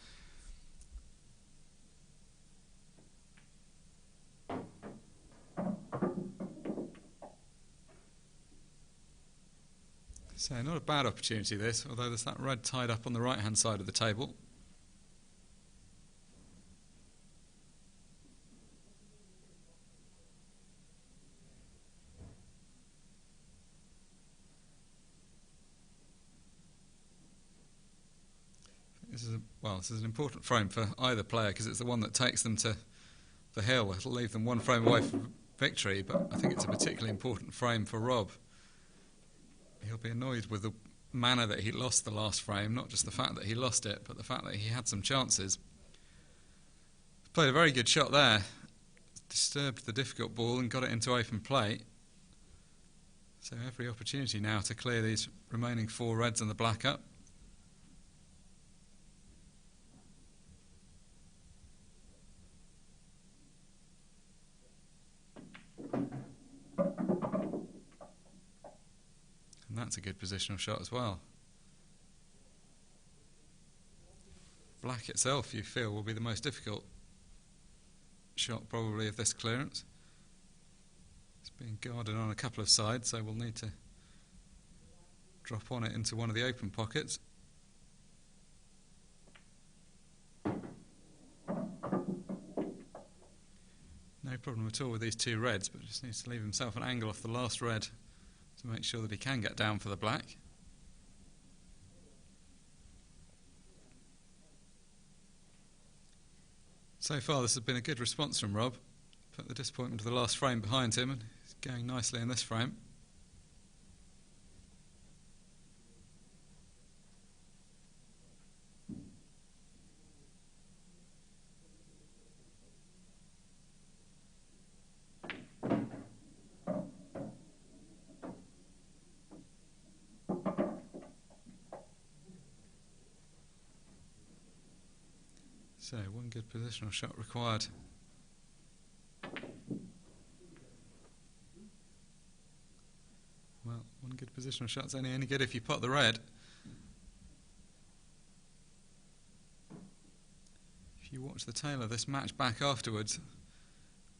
So not a bad opportunity this, although there's that red tied up on the right hand side of the table. This is an important frame for either player because it's the one that takes them to the hill. It'll leave them one frame away from victory, but I think it's a particularly important frame for Rob. He'll be annoyed with the manner that he lost the last frame, not just the fact that he lost it, but the fact that he had some chances. Played a very good shot there, disturbed the difficult ball and got it into open play. So every opportunity now to clear these remaining 4 reds and the black up. And that's a good positional shot as well. Black itself, you feel, will be the most difficult shot probably of this clearance. It's being guarded on a couple of sides, so we'll need to drop on it into one of the open pockets. No problem at all with these 2 reds, but just needs to leave himself an angle off the last red to make sure that he can get down for the black. So far this has been a good response from Rob. Put the disappointment of the last frame behind him and he's going nicely in this frame. So, one good positional shot required. Well, one good positional shot's only any good if you pot the red. If you watch the tail of this match back afterwards,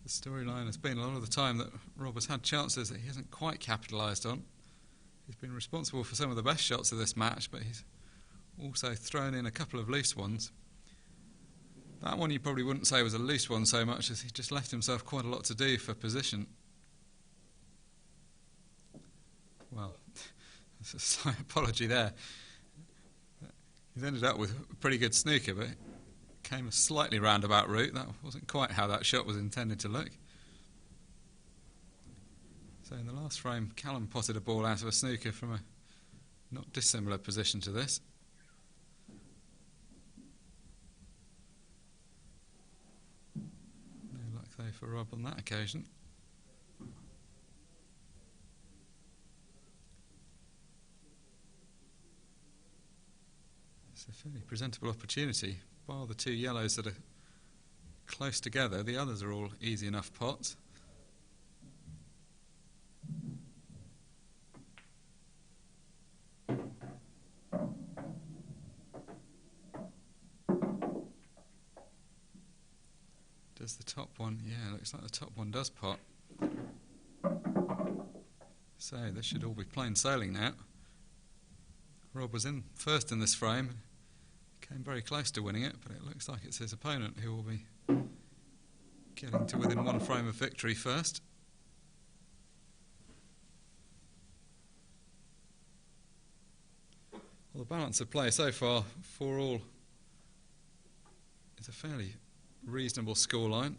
the storyline has been a lot of the time that Rob has had chances that he hasn't quite capitalised on. He's been responsible for some of the best shots of this match, but he's also thrown in a couple of loose ones. That one you probably wouldn't say was a loose one so much as he just left himself quite a lot to do for position. Well, there's a slight apology there. He's ended up with a pretty good snooker, but came a slightly roundabout route. That wasn't quite how that shot was intended to look. So in the last frame, Callum potted a ball out of a snooker from a not dissimilar position to this. No luck though for Rob on that occasion. It's a fairly presentable opportunity. Bar the two yellows that are close together, the others are all easy enough pots. Does the top one? Yeah, looks like the top one does pot. So this should all be plain sailing now. Rob was in first in this frame, came very close to winning it, but it looks like it's his opponent who will be getting to within one frame of victory first. Well, the balance of play so far for all is a fairly reasonable scoreline.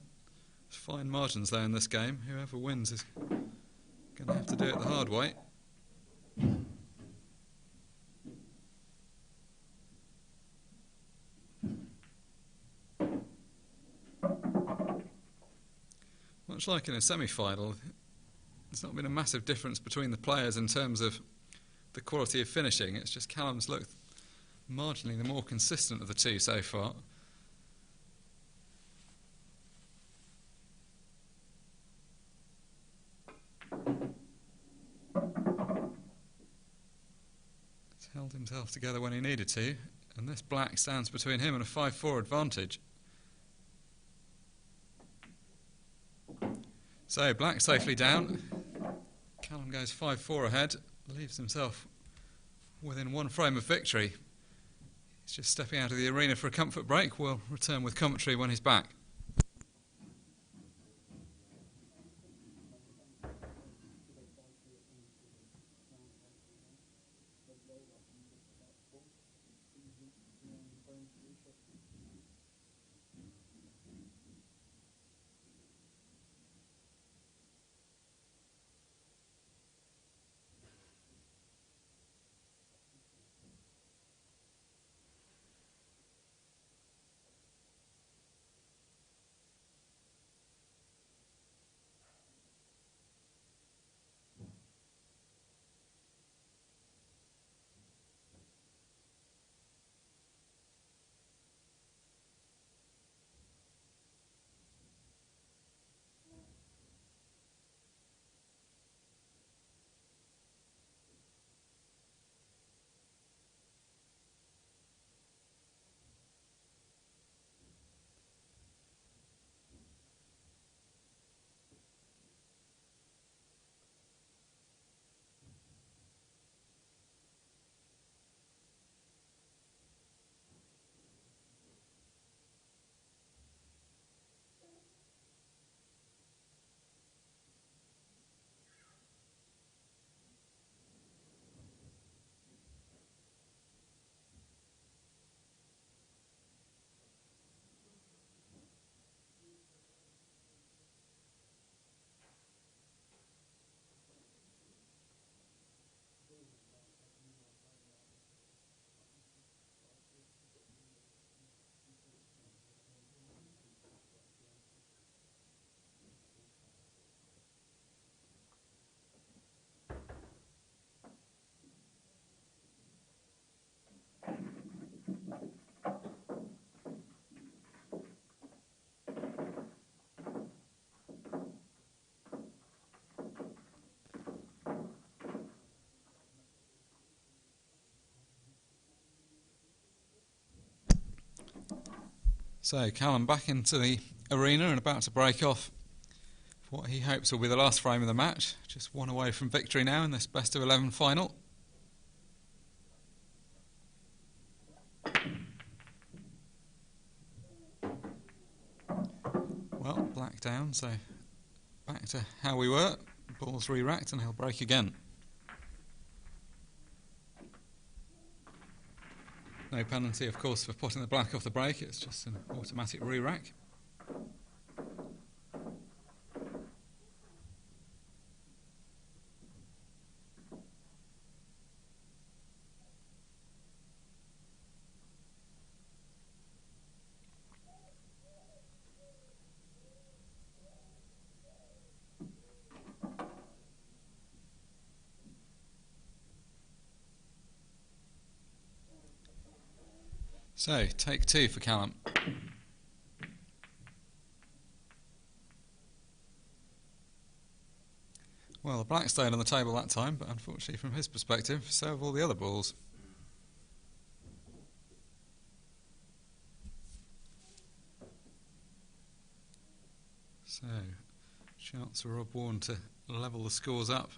Fine margins there in this game. Whoever wins is going to have to do it the hard way. Much like in a semi-final, there's not been a massive difference between the players in terms of the quality of finishing. It's just Callum's looked marginally the more consistent of the two so far. He's held himself together when he needed to, and this black stands between him and a 5-4 advantage. So black safely down. Callum goes 5-4 ahead, leaves himself within one frame of victory. He's just stepping out of the arena for a comfort break. We'll return with commentary when he's back. So Callum back into the arena and about to break off what he hopes will be the last frame of the match. Just one away from victory now in this best of 11 final. Well, black down, so back to how we were. Ball's re-racked and he'll break again. No penalty, of course, for putting the black off the break. It's just an automatic re-rack. So, take two for Callum. Well, the black stayed on the table that time, but unfortunately from his perspective, so have all the other balls. So, chance for Rob Wharne to level the scores up,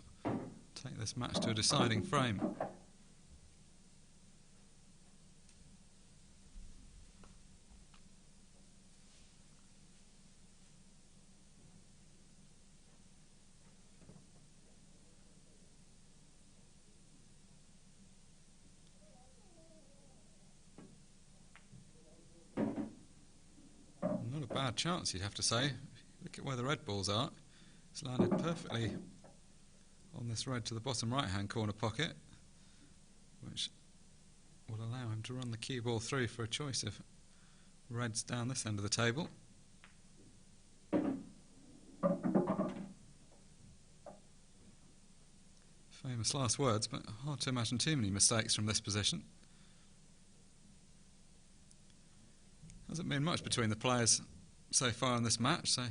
take this match to a deciding frame. Not a bad chance, you'd have to say. Look at where the red balls are. It's landed perfectly on this red to the bottom right hand corner pocket, which will allow him to run the cue ball through for a choice of reds down this end of the table. Famous last words, but hard to imagine too many mistakes from this position. Hasn't been much between the players so far in this match, so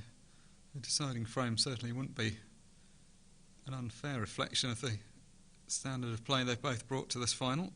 the deciding frame certainly wouldn't be an unfair reflection of the standard of play they've both brought to this final.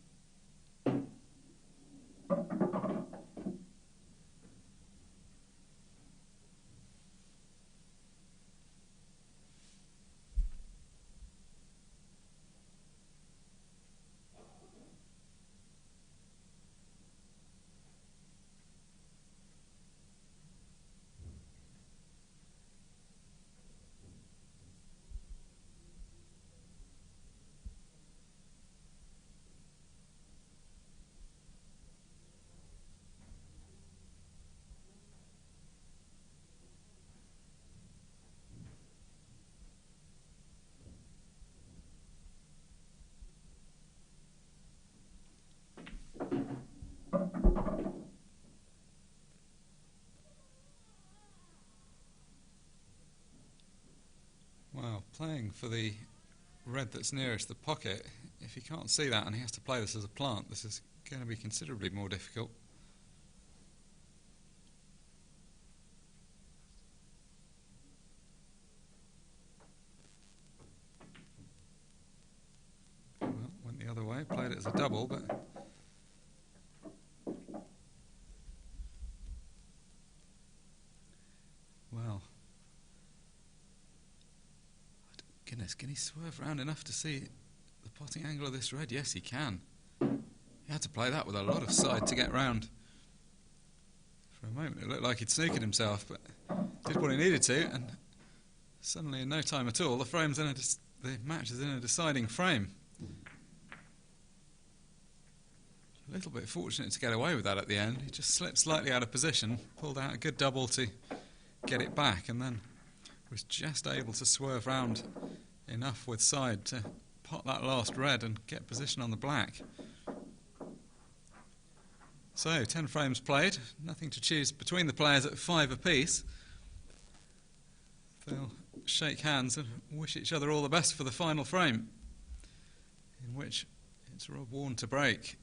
Well, playing for the red that's nearest the pocket, if he can't see that and he has to play this as a plant, this is going to be considerably more difficult. Well, went the other way, played it as a double, but well, goodness, can he swerve round enough to see the potting angle of this red? Yes, he can. He had to play that with a lot of side to get round. For a moment it looked like he'd snookered himself, but did what he needed to, and suddenly in no time at all the match is in a deciding frame. A little bit fortunate to get away with that at the end. He just slipped slightly out of position, pulled out a good double to get it back, and then was just able to swerve round enough with side to pot that last red and get position on the black. So 10 frames played, nothing to choose between the players at 5 apiece. They'll shake hands and wish each other all the best for the final frame, in which it's Rob Wharne to break.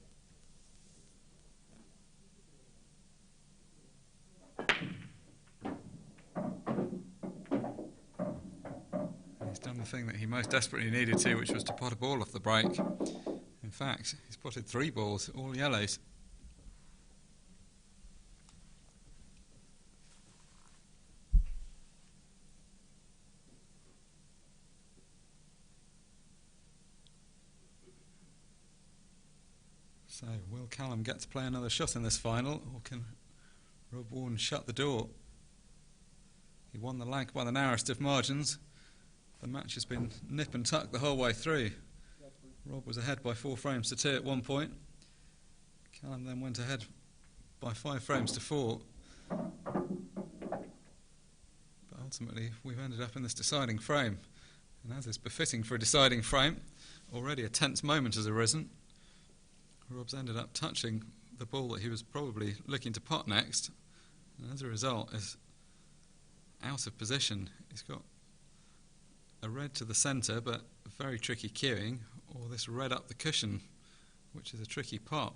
He's done the thing that he most desperately needed to, which was to pot a ball off the break. In fact, he's potted 3 balls, all yellows. So, will Callum get to play another shot in this final, or can Rob Wharne shut the door? He won the lag by the narrowest of margins. The match has been nip and tuck the whole way through. Rob was ahead by 4 frames to 2 at one point. Callum then went ahead by 5 frames to 4. But ultimately we've ended up in this deciding frame. And as is befitting for a deciding frame, already a tense moment has arisen. Rob's ended up touching the ball that he was probably looking to pot next, and as a result is out of position. He's got a red to the centre, but very tricky cueing, or this red up the cushion, which is a tricky pot.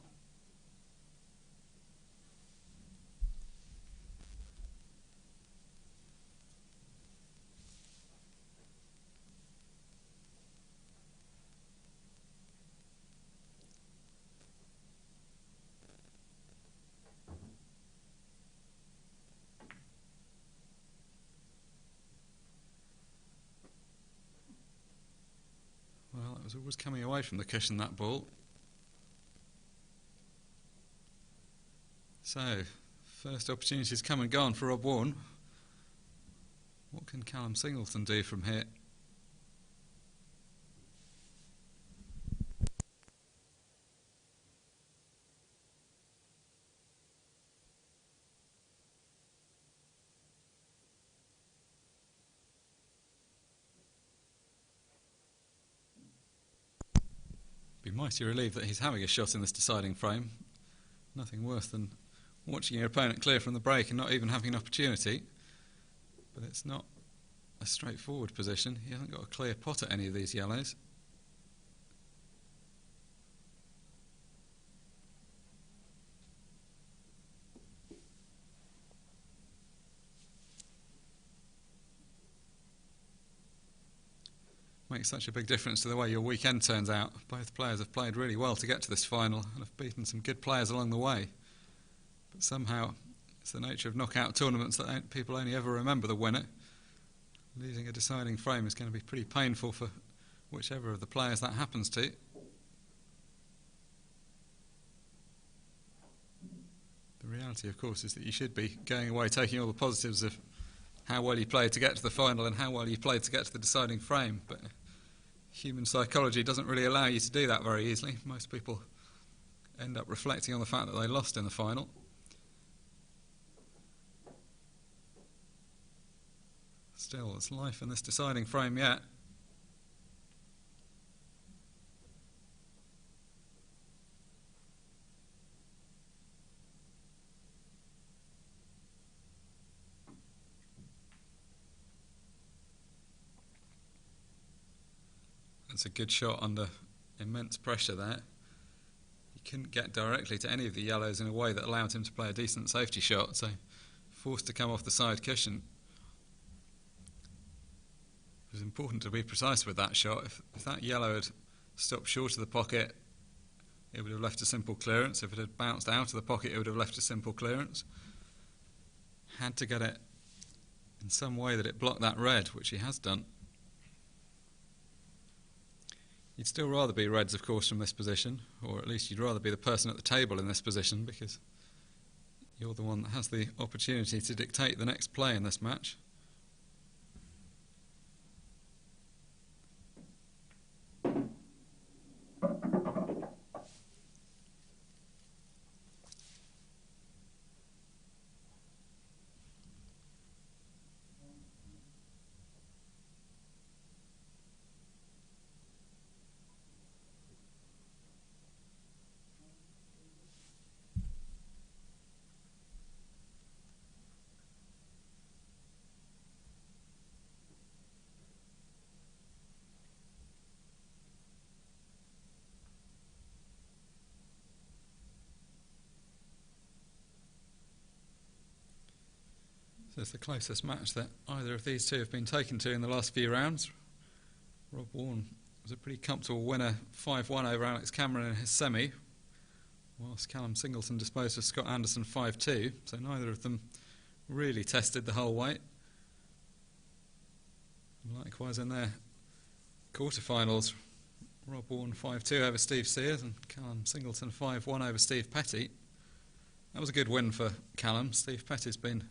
Well, it was always coming away from the cushion, that ball. So, first opportunity's come and gone for Rob Wharne. What can Callum Singleton do from here? Be mighty relieved that he's having a shot in this deciding frame. Nothing worse than watching your opponent clear from the break and not even having an opportunity. But it's not a straightforward position. He hasn't got a clear pot at any of these yellows. Makes such a big difference to the way your weekend turns out. Both players have played really well to get to this final and have beaten some good players along the way. But somehow it's the nature of knockout tournaments that people only ever remember the winner. Losing a deciding frame is going to be pretty painful for whichever of the players that happens to. The reality, of course, is that you should be going away taking all the positives of how well you played to get to the final and how well you played to get to the deciding frame. But human psychology doesn't really allow you to do that very easily. Most people end up reflecting on the fact that they lost in the final. Still, there's life in this deciding frame yet. That's a good shot under immense pressure there. He couldn't get directly to any of the yellows in a way that allowed him to play a decent safety shot, so forced to come off the side cushion. It was important to be precise with that shot. If that yellow had stopped short of the pocket, it would have left a simple clearance. If it had bounced out of the pocket, it would have left a simple clearance. Had to get it in some way that it blocked that red, which he has done. You'd still rather be reds, of course, from this position, or at least you'd rather be the person at the table in this position, because you're the one that has the opportunity to dictate the next play in this match. So it's the closest match that either of these two have been taken to in the last few rounds. Rob Wharne was a pretty comfortable winner, 5-1 over Alex Cameron in his semi, whilst Callum Singleton disposed of Scott Anderson 5-2, so neither of them really tested the whole weight. And likewise in their quarterfinals, Rob Wharne 5-2 over Steve Sears and Callum Singleton 5-1 over Steve Petty. That was a good win for Callum. Steve Petty's been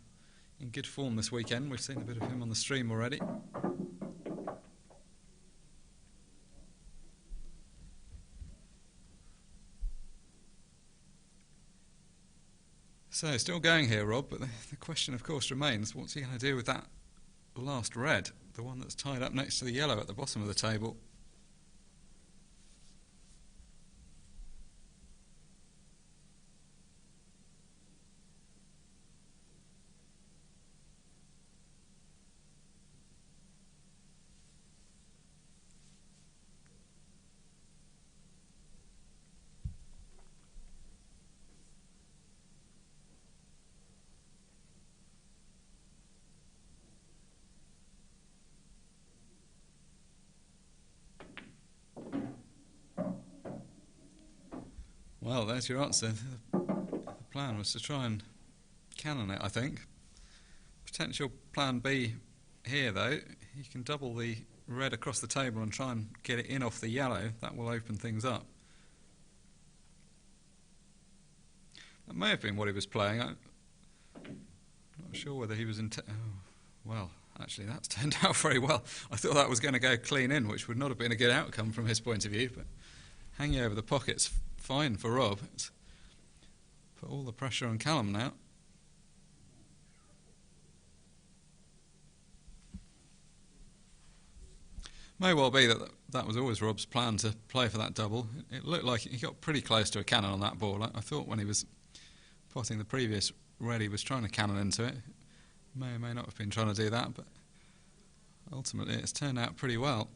in good form this weekend. We've seen a bit of him on the stream already. So still going here, Rob, but the question of course remains, what's he going to do with that last red, the one that's tied up next to the yellow at the bottom of the table? Well, there's your answer. The plan was to try and cannon it, I think. Potential plan B here, though. You can double the red across the table and try and get it in off the yellow. That will open things up. That may have been what he was playing. I'm not sure whether he was well, actually, that's turned out very well. I thought that was going to go clean in, which would not have been a good outcome from his point of view, but hanging over the pocket's fine for Rob. It's put all the pressure on Callum now. May well be that was always Rob's plan to play for that double. It looked like he got pretty close to a cannon on that ball. I thought when he was potting the previous red he was trying to cannon into it. May or may not have been trying to do that, but ultimately it's turned out pretty well.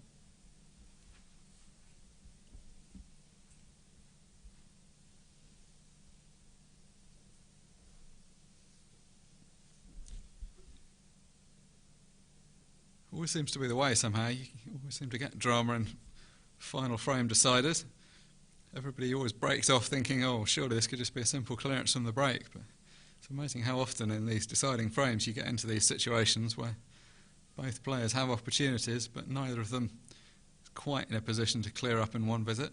Always seems to be the way somehow. You always seem to get drama in final frame deciders. Everybody always breaks off thinking, oh, surely this could just be a simple clearance from the break. But it's amazing how often in these deciding frames you get into these situations where both players have opportunities, but neither of them is quite in a position to clear up in one visit.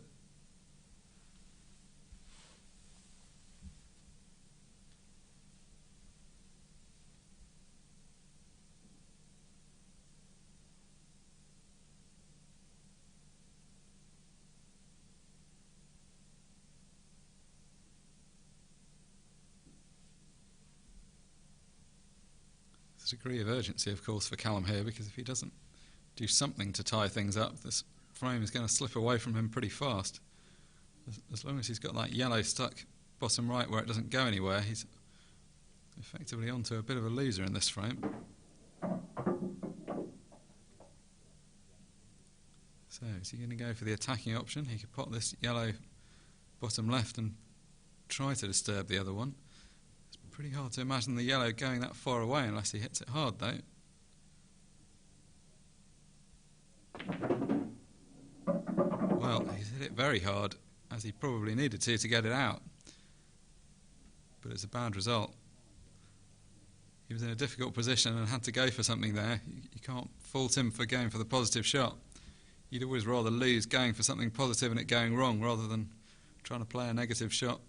There's a degree of urgency, of course, for Callum here, because if he doesn't do something to tie things up, this frame is going to slip away from him pretty fast. As long as he's got that yellow stuck bottom right where it doesn't go anywhere, he's effectively onto a bit of a loser in this frame. So is he going to go for the attacking option? He could pot this yellow bottom left and try to disturb the other one. Pretty hard to imagine the yellow going that far away unless he hits it hard, though. Well, he's hit it very hard, as he probably needed to get it out. But it's a bad result. He was in a difficult position and had to go for something there. You can't fault him for going for the positive shot. You'd always rather lose going for something positive and it going wrong rather than trying to play a negative shot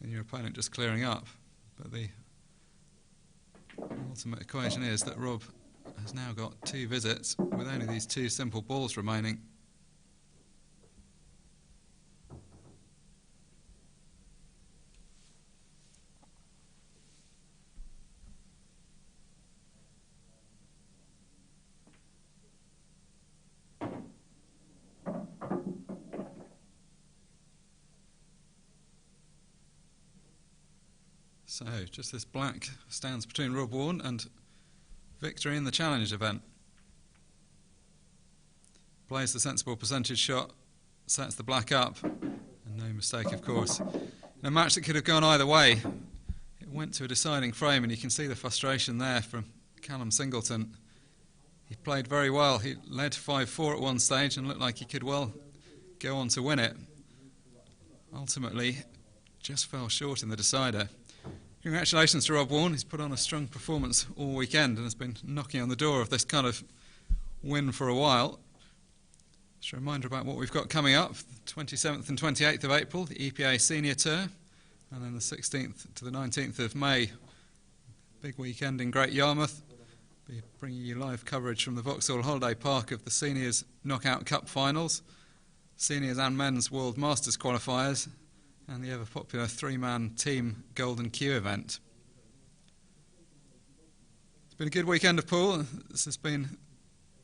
and your opponent just clearing up. But the ultimate equation is that Rob has now got 2 visits with only these 2 simple balls remaining. So, just this black stands between Rob Wharne and victory in the challenge event. Plays the sensible percentage shot, sets the black up, and no mistake, of course. In a match that could have gone either way, it went to a deciding frame, and you can see the frustration there from Callum Singleton. He played very well. He led 5-4 at one stage and looked like he could well go on to win it. Ultimately, just fell short in the decider. Congratulations to Rob Wharne. He's put on a strong performance all weekend and has been knocking on the door of this kind of win for a while. Just a reminder about what we've got coming up. The 27th and 28th of April, the EPA Senior Tour, and then the 16th to the 19th of May, big weekend in Great Yarmouth. Be bringing you live coverage from the Vauxhall Holiday Park of the Seniors Knockout Cup finals, Seniors and Men's World Masters qualifiers, and the ever popular three-man team Golden Q event. It's been a good weekend of pool. This has been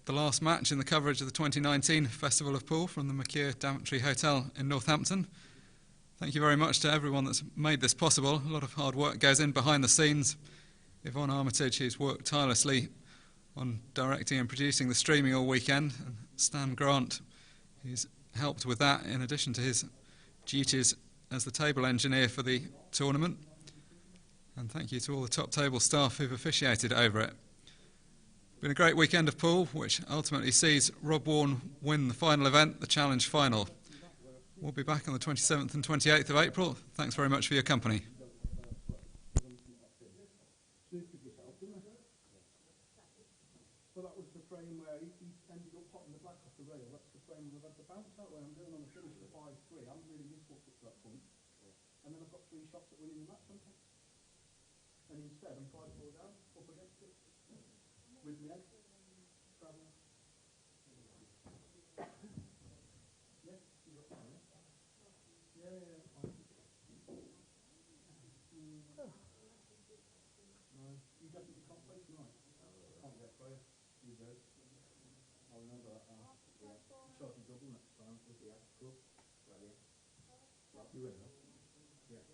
the last match in the coverage of the 2019 Festival of Pool from the Mercure Daventry Hotel in Northampton. Thank you very much to everyone that's made this possible. A lot of hard work goes in behind the scenes. Yvonne Armitage, who's worked tirelessly on directing and producing the streaming all weekend, and Stan Grant, who's helped with that in addition to his duties as the table engineer for the tournament. And thank you to all the top table staff who've officiated over it. Been a great weekend of pool, which ultimately sees Rob Wharne win the final event, the Challenge Final. We'll be back on the 27th and 28th of April. Thanks very much for your company. So that was the frame where he ended up potting the black off the rail. That's the frame we've had the bounce that way. I'm going on the finish for 5-3. I'm really useful to that point. And then I've got 3 shots at winning the match, haven't I? And instead, I'm 5-4 down, up against it. With my head. Travelling. Yeah, you got that, yeah? Yeah, fine. No, you definitely can't play tonight. Can't get by you. You do. I'll remember that now. Yeah. Charge you double next time. Yeah. Cool. Well, yeah. You will, huh? Yeah.